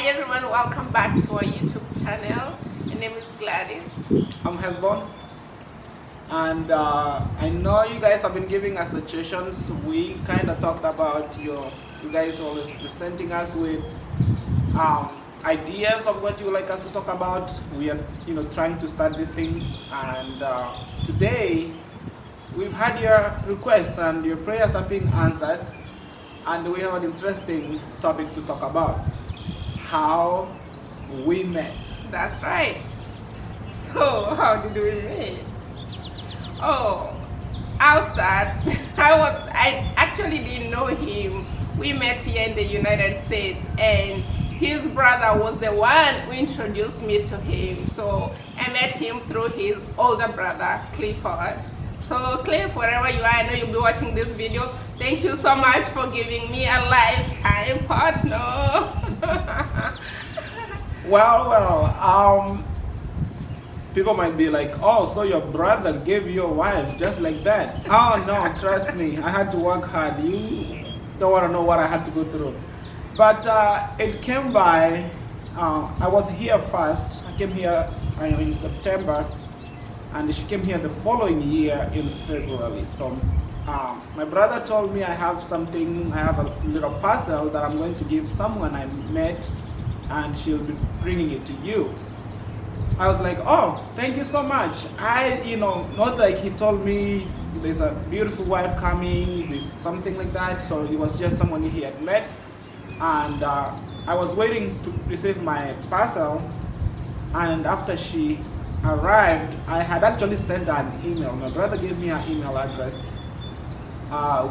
everyone, welcome back to our YouTube channel. My name is Gladys. I'm Hezbon, and I know you guys have been giving us suggestions. We kind of talked about you guys always presenting us with ideas of what you would like us to talk about. We are trying to start this thing, and today we've had your requests and your prayers have been answered, and we have an interesting topic to talk about: how we met. That's right. So, how did we meet? Oh, I'll start. I actually didn't know him. We met here in the United States, and his brother was the one who introduced me to him. So I met him through his older brother, Clifford. So Cliff, wherever you are, I know you'll be watching this video. Thank you so much for giving me a lifetime partner. Well, people might be like, oh, so your brother gave you a wife just like that? Oh no, trust me, I had to work hard. You don't want to know what I had to go through. But it came by, I was here first. I came here in September, and she came here the following year in February. So my brother told me I have a little parcel that I'm going to give someone I met, and she'll be bringing it to you. I was like, oh, thank you so much. Not like he told me there's a beautiful wife coming, there's something like that. So it was just someone he had met, and I was waiting to receive my parcel, and after she arrived, I had actually sent her an email. My brother gave me her email address,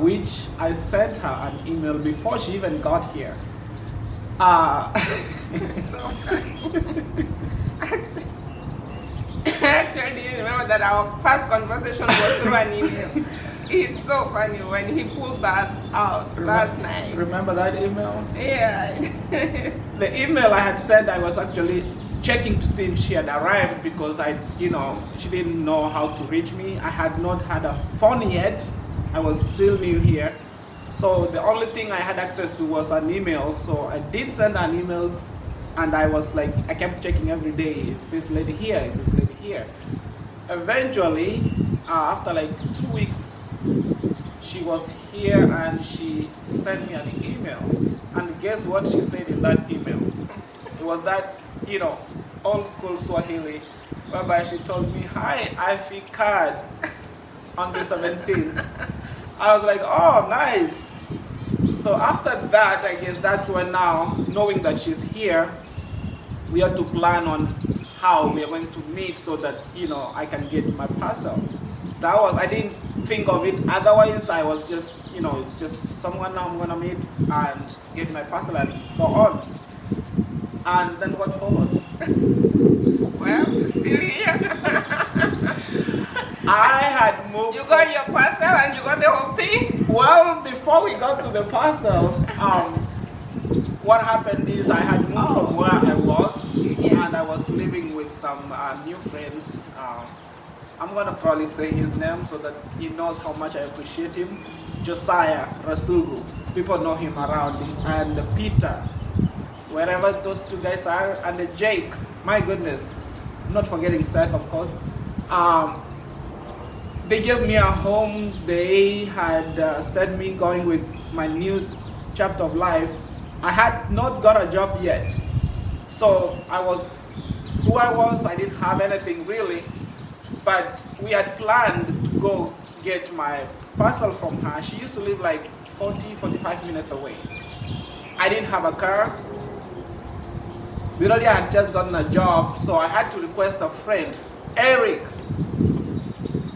which I sent her an email before she even got here. So funny. Actually, remember that our first conversation was through an email. It's so funny when he pulled that out last night. Remember that email? Yeah. The email I had sent, I was actually checking to see if she had arrived, because she didn't know how to reach me. I had not had a phone yet. I was still new here. So the only thing I had access to was an email. So I did send an email, and I was like, I kept checking every day, is this lady here? Is this lady here? Eventually, after like 2 weeks, she was here and she sent me an email. And guess what she said in that email? It was that, old school Swahili, whereby she told me, hi, I card on the 17th. I was like, oh, nice. So after that, I guess that's when now, knowing that she's here, we had to plan on how we are going to meet so that, I can get my parcel. I didn't think of it otherwise. I was just, it's just someone I'm going to meet and get my parcel and go on. And then what followed? Well, still here. I had moved. You got your parcel and you got the whole thing? Well, before we got to the parcel, what happened is I had moved from where I was, and I was living with some new friends. I'm gonna probably say his name so that he knows how much I appreciate him. Josiah Rasugu. People know him around, and Peter, wherever those two guys are, and Jake. My goodness, not forgetting Seth, of course. They gave me a home. They had sent me going with my new chapter of life. I had not got a job yet, so I was who I was. I didn't have anything really, but we had planned to go get my parcel from her. She used to live like 40-45 minutes away. I didn't have a car. Literally, I had just gotten a job, so I had to request a friend, Eric,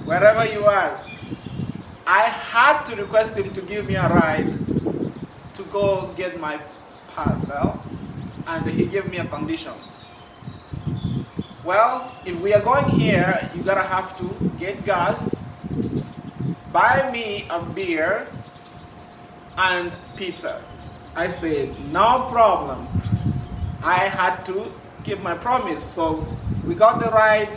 wherever you are. I had to request him to give me a ride to go get my parcel, and he gave me a condition. Well, if we are going here, you gotta have to get gas, buy me a beer, and pizza. I said, no problem. I had to keep my promise. So we got the ride.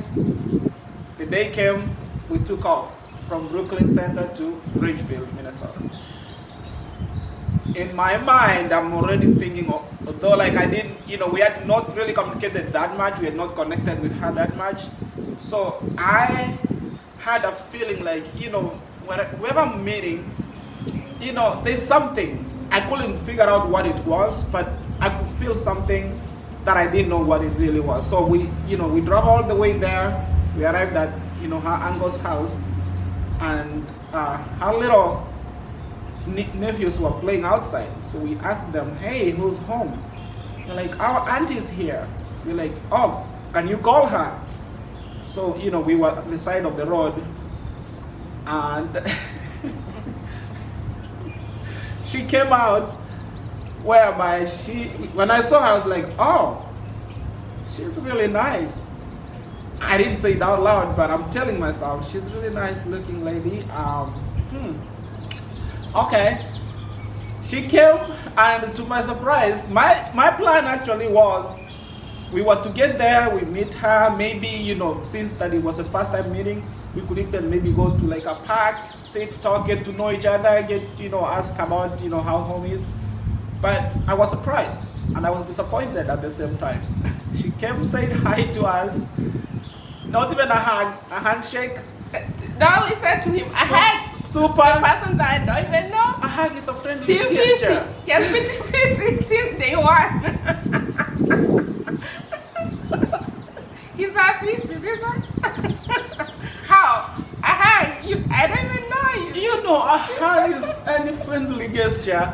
The day came, we took off from Brooklyn Center to Ridgefield, Minnesota. in my mind, I'm already thinking, although like I didn't, we had not really communicated that much, we had not connected with her that much. So I had a feeling like, whenever I'm meeting, there's something. I couldn't figure out what it was, but I could feel something that I didn't know what it really was. So we drove all the way there. We arrived at, her uncle's house, and her little nephews were playing outside. So we asked them, hey, who's home? They're like, our auntie's here. We're like, oh, can you call her? So, we were at the side of the road, and she came out, whereby when I saw her, I was like, oh, she's really nice. I didn't say it out loud, but I'm telling myself, she's a really nice looking lady. Okay. She came, and to my surprise, my plan actually was, we were to get there, we meet her, maybe, since that it was a first time meeting, we could even maybe go to like a park, sit, talk, get to know each other, ask about, how home is. But I was surprised, and I was disappointed at the same time. She came, said hi to us, not even a hug, a handshake. Don't listen to him. A hug. Super. The person that I don't even know. A hug is a friendly Team gesture. He has been Team Fizzy since day one. He's a Fizzy, this one. How? A hug? I don't even know you. A hug is any friendly gesture,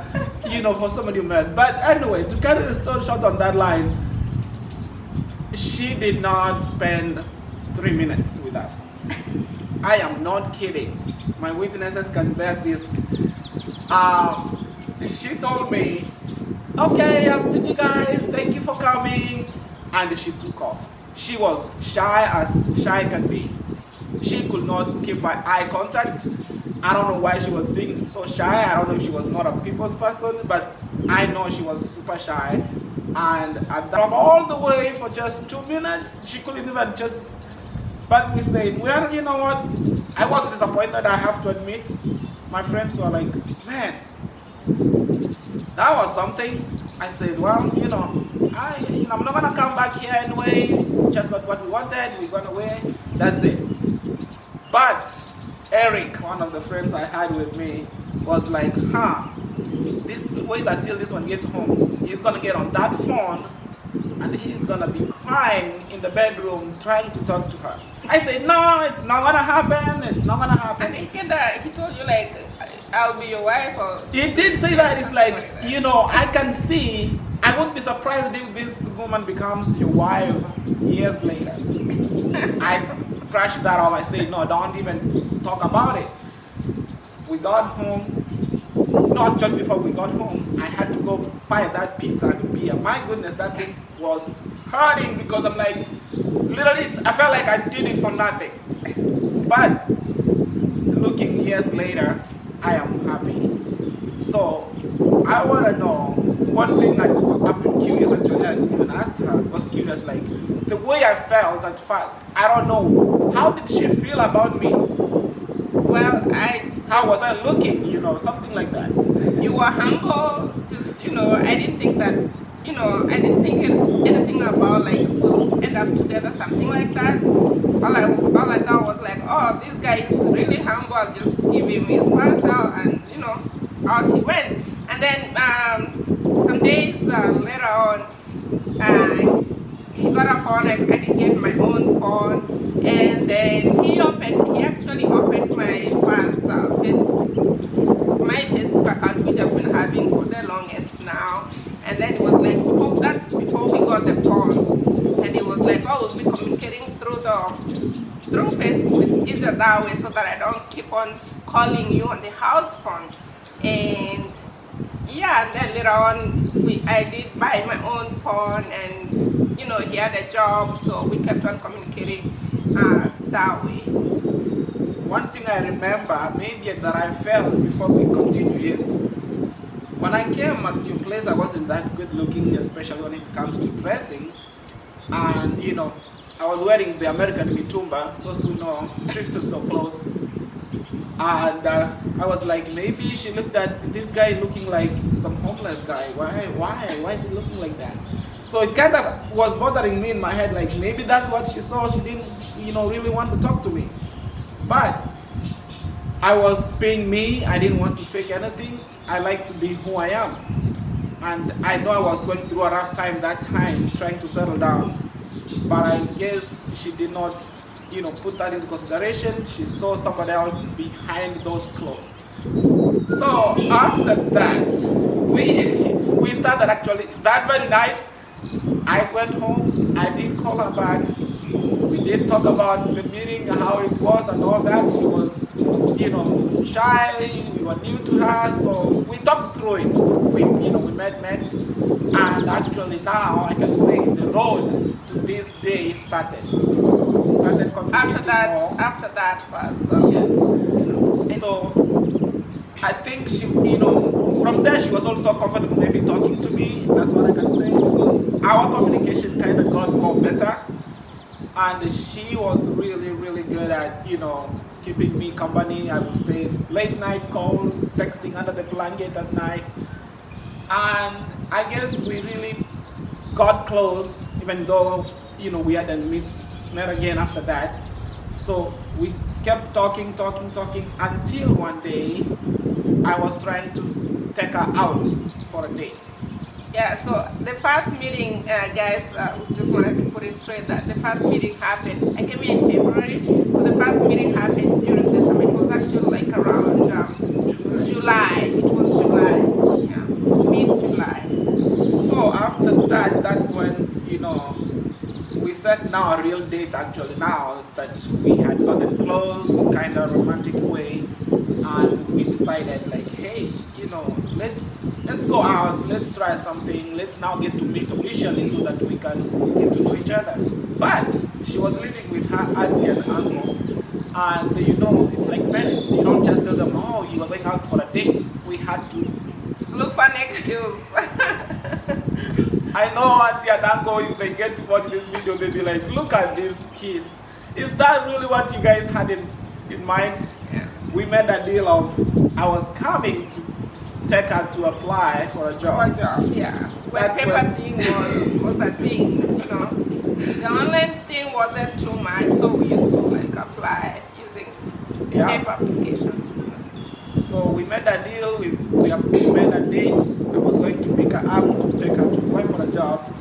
for somebody you met. But anyway, to cut the story short on that line, she did not spend 3 minutes with us. I am not kidding. My witnesses can bear this. She told me, okay, I've seen you guys, thank you for coming. And she took off. She was shy as shy can be. She could not keep eye contact. I don't know why she was being so shy. I don't know if she was not a people's person, but I know she was super shy. And I drove all the way for just 2 minutes. She couldn't even just. But we said, well, you know what? I was disappointed, I have to admit. My friends were like, man, that was something. I said, well, I'm not gonna come back here anyway. Just got what we wanted, we're gonna win. That's it. But Eric, one of the friends I had with me, was like, wait until this one gets home. He's gonna get on that phone and he's gonna be crying in the bedroom trying to talk to her. I said, no, it's not gonna happen, it's not gonna happen. And he told you like, I'll be your wife, or? He did say that. It's like, I can see, I wouldn't be surprised if this woman becomes your wife years later. I crashed that off. I said, no, don't even talk about it. We got home. No, actually, before we got home, I had to go buy that pizza and beer. My goodness, that thing was hurting because I'm like, literally, I felt like I did it for nothing. But looking years later, I am happy. So I want to know, one thing I've been curious actually, I even asked her, was curious, like the way I felt at first. I don't know, how did she feel about me? Well, how was I looking, something like that. You were humble, just, I didn't think that, I didn't think anything about like, we'll end up together, something like that. All I thought was like, oh, this guy is really humble, I'll just give him his parcel, and, out he went. And then some days later on, he got a phone, I didn't get my own phone, and then he actually opened my first Facebook account, which I've been having for the longest now. And then it was like, before we got the phones, and it was like, oh, we'll be communicating through Facebook. It's easier that way so that I don't keep on calling you on the house phone. And yeah, and then later on, I did buy my own phone, and he had a job, so we kept on communicating that way. One thing I remember, maybe that I felt before we continue is, when I came at your place, I wasn't that good looking, especially when it comes to dressing. And I was wearing the American mitumba, those who know, thrift store clothes. And I was like, maybe she looked at this guy looking like some homeless guy. Why is he looking like that? So it kind of was bothering me in my head, like maybe that's what she saw. She didn't, really want to talk to me. But I was being me. I didn't want to fake anything. I like to be who I am. And I know I was going through a rough time that time, trying to settle down. But I guess she did not, put that into consideration. She saw somebody else behind those clothes. So after that, we started actually that very night. I went home. I did call her back. We did talk about the meeting, how it was, and all that. She was, shy. We were new to her, so we talked through it. We met, and actually now I can say the road to this day started. We started communicating more. After that first. Yes. So I think she, from there she was also comfortable maybe talking to me. That's what I can say, because our communication kind of got more better. And she was really, really good at, keeping me company. I would stay late night calls, texting under the blanket at night. And I guess we really got close, even though, we hadn't met again after that. So we kept talking until one day I was trying to take her out for a date. Yeah, so the first meeting, guys, we just wanted to put it straight that the first meeting happened. I came in February, so the first meeting happened during the summer. It was actually like around July. It was July, yeah, mid-July. So after that, that's when, we set now a real date actually, now that we had gotten close, kind of romantic way, and we decided like, hey, let's go out, let's try something, let's now get to meet officially so that we can get to know each other. But she was living with her auntie and uncle, and it's like parents, you don't just tell them, oh, you are going out for a date. We had to look for an excuse. I know auntie and uncle, if they get to watch this video, they'll be like, look at these kids. Is that really what you guys had in mind? Yeah. We made a deal of, I was coming to take her to apply for a job. For a job, yeah. When paper thing was a thing, The online thing wasn't too much, so we used to like apply using paper application. So we made a deal, we made a date. I was going to pick her up to take her to apply for a job.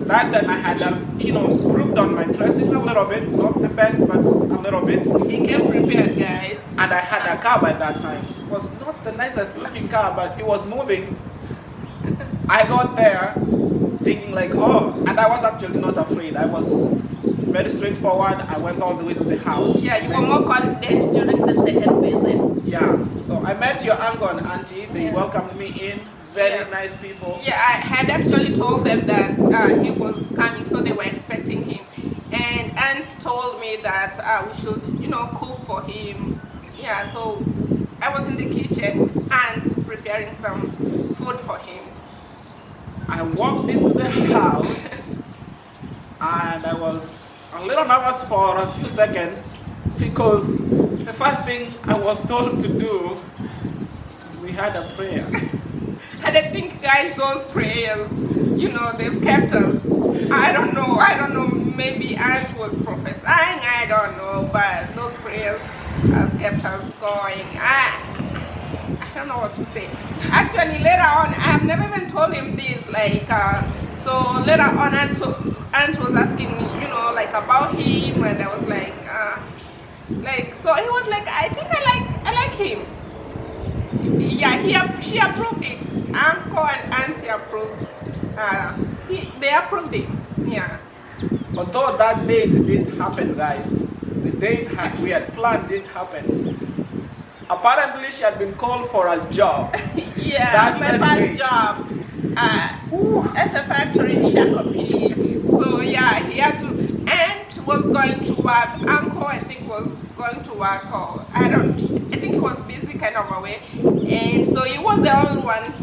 That then I had, improved on my dressing a little bit, not the best, but a little bit. He came prepared, guys. And I had a car by that time. It was not the nicest looking car, but it was moving. I got there thinking like, oh, and I was actually not afraid. I was very straightforward. I went all the way to the house. Yeah, you were more confident during the second visit. Yeah, so I met your uncle and auntie. They welcomed me in. Very nice people. Yeah, I had actually told them that he was coming, so they were expecting him. And Aunt told me that we should, cook for him. Yeah, so I was in the kitchen, Aunt preparing some food for him. I walked into the house, and I was a little nervous for a few seconds because the first thing I was told to do, we had a prayer. And I think, guys, those prayers, they've kept us. I don't know, maybe Aunt was prophesying, I don't know, but those prayers has kept us going. I don't know what to say. Actually, later on, I have never even told him this, so later on, Aunt was asking me, about him, and I was so he was like, I think I like him. Yeah, she approved it. Uncle and auntie approved. They approved it. Yeah. Although that date didn't happen, guys, the date we had planned didn't happen. Apparently, she had been called for a job. Yeah, my first job at a factory in Shakopee. So yeah, he had to. Aunt was going to work. Uncle, I think, was going to work. Or I think he was busy kind of away, and so he was the only one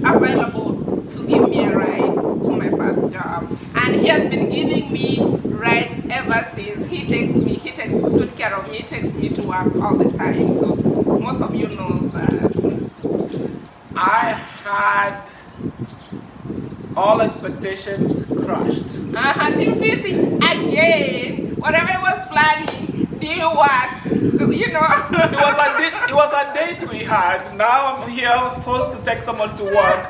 available to give me a ride to my first job. And he has been giving me rides ever since. He takes good care care of me. He takes me to work all the time. So most of you knows that. I had all expectations crushed. Team Fizzy again. Whatever I was planning, didn't work. You know. It was a date we had. Now I'm here forced to take someone to work.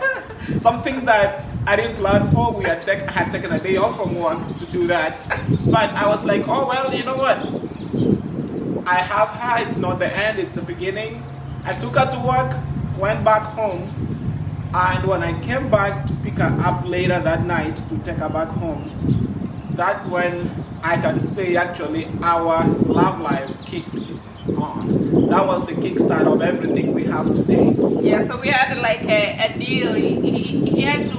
Something that I didn't plan for. I had taken a day off from work to do that. But I was like, oh well, you know what? I have her, it's not the end, it's the beginning. I took her to work, went back home, and when I came back to pick her up later that night to take her back home, that's when I can say actually our love life kicked on. That was the kickstart of everything we have today. Yeah, so we had like a deal. He had to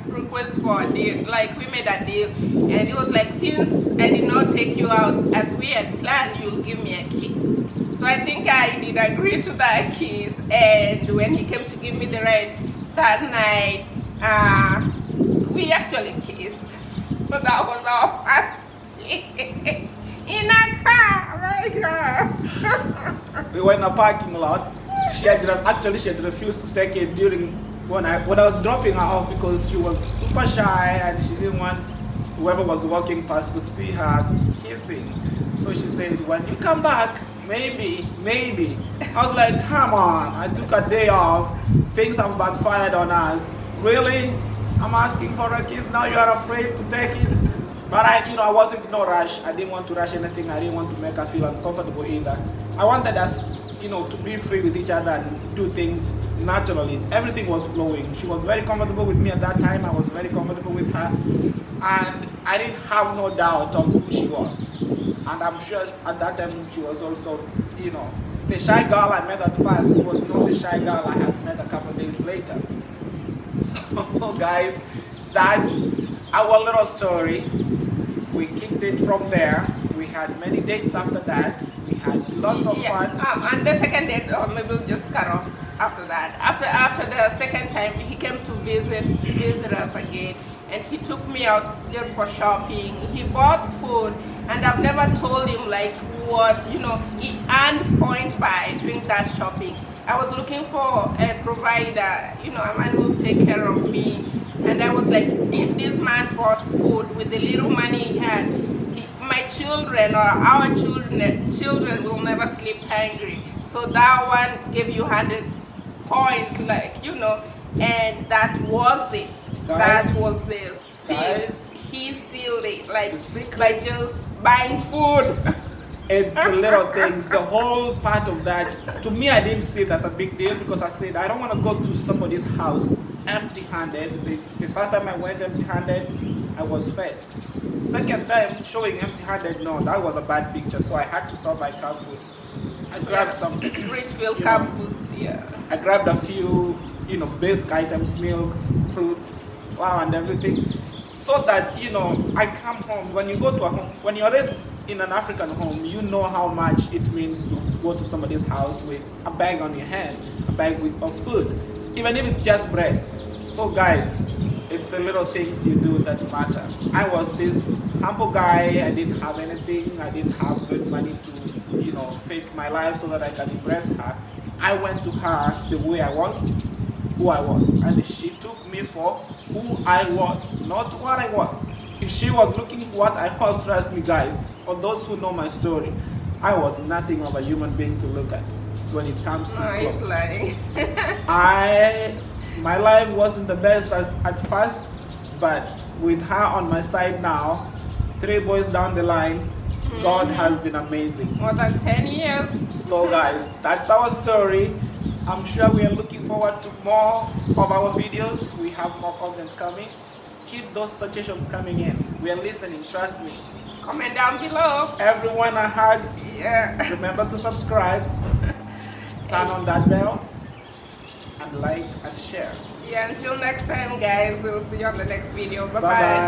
request for a deal. Like we made a deal, and it was like, since I did not take you out as we had planned, you'll give me a kiss. So I think I did agree to that kiss, and when he came to give me the ride that night, we actually kissed. So that was our first in a car, right? We were in a parking lot. She had refused to take it during when I was dropping her off because she was super shy and she didn't want whoever was walking past to see her kissing. So she said, when you come back, maybe. I was like, come on, I took a day off. Things have backfired on us. Really? I'm asking for a kiss, now you are afraid to take it? But I wasn't in no rush. I didn't want to rush anything. I didn't want to make her feel uncomfortable either. I wanted us, to be free with each other and do things naturally. Everything was flowing. She was very comfortable with me at that time. I was very comfortable with her. And I didn't have no doubt of who she was. And I'm sure at that time she was also, the shy girl I met at first was not the shy girl I had met a couple of days later. So guys, that's our little story. We kicked it from there. We had many dates after that. We had lots of fun. And the second date, or maybe we'll just cut off after that. After the second time, he came to visit us again, and he took me out just for shopping. He bought food, and I've never told him like what, he earned point by doing that shopping. I was looking for a provider, a man who will take care of me. And I was like, if this man bought food with the little money he had, my children or our children will never sleep hungry. So that one gave you 100 points, and that was it. Guys, that was the seal. Guys, he sealed it, by just buying food. It's the little things, the whole part of that. To me, I didn't see it as a big deal because I said, I don't want to go to somebody's house empty-handed. The first time I went empty-handed, I was fed. Second time, showing empty-handed, no, that was a bad picture. So I had to stop by Cub Foods. I grabbed some Richfield Cub Foods, yeah. I grabbed a few, basic items, milk, fruits, flour and everything. So that, I come home. When you go to a home, when you're raised in an African home, you know how much it means to go to somebody's house with a bag on your hand, a bag of food, even if it's just bread. So guys, it's the little things you do that matter. I was this humble guy. I didn't have anything. I didn't have good money to, fake my life so that I can impress her. I went to her the way I was, who I was, and she took me for who I was, not what I was. If she was looking what I was, trust me guys, for those who know my story, I was nothing of a human being to look at when it comes to clothes. Lying. My life wasn't the best at first, but with her on my side now, 3 boys down the line, God has been amazing. More than 10 years. So guys, that's our story. I'm sure we are looking forward to more of our videos. We have more content coming. Keep those suggestions coming in. We are listening, trust me. Comment down below. Everyone I had, remember to subscribe, turn on that bell, and like and share. Until next time guys, we'll see you on the next video. Bye bye.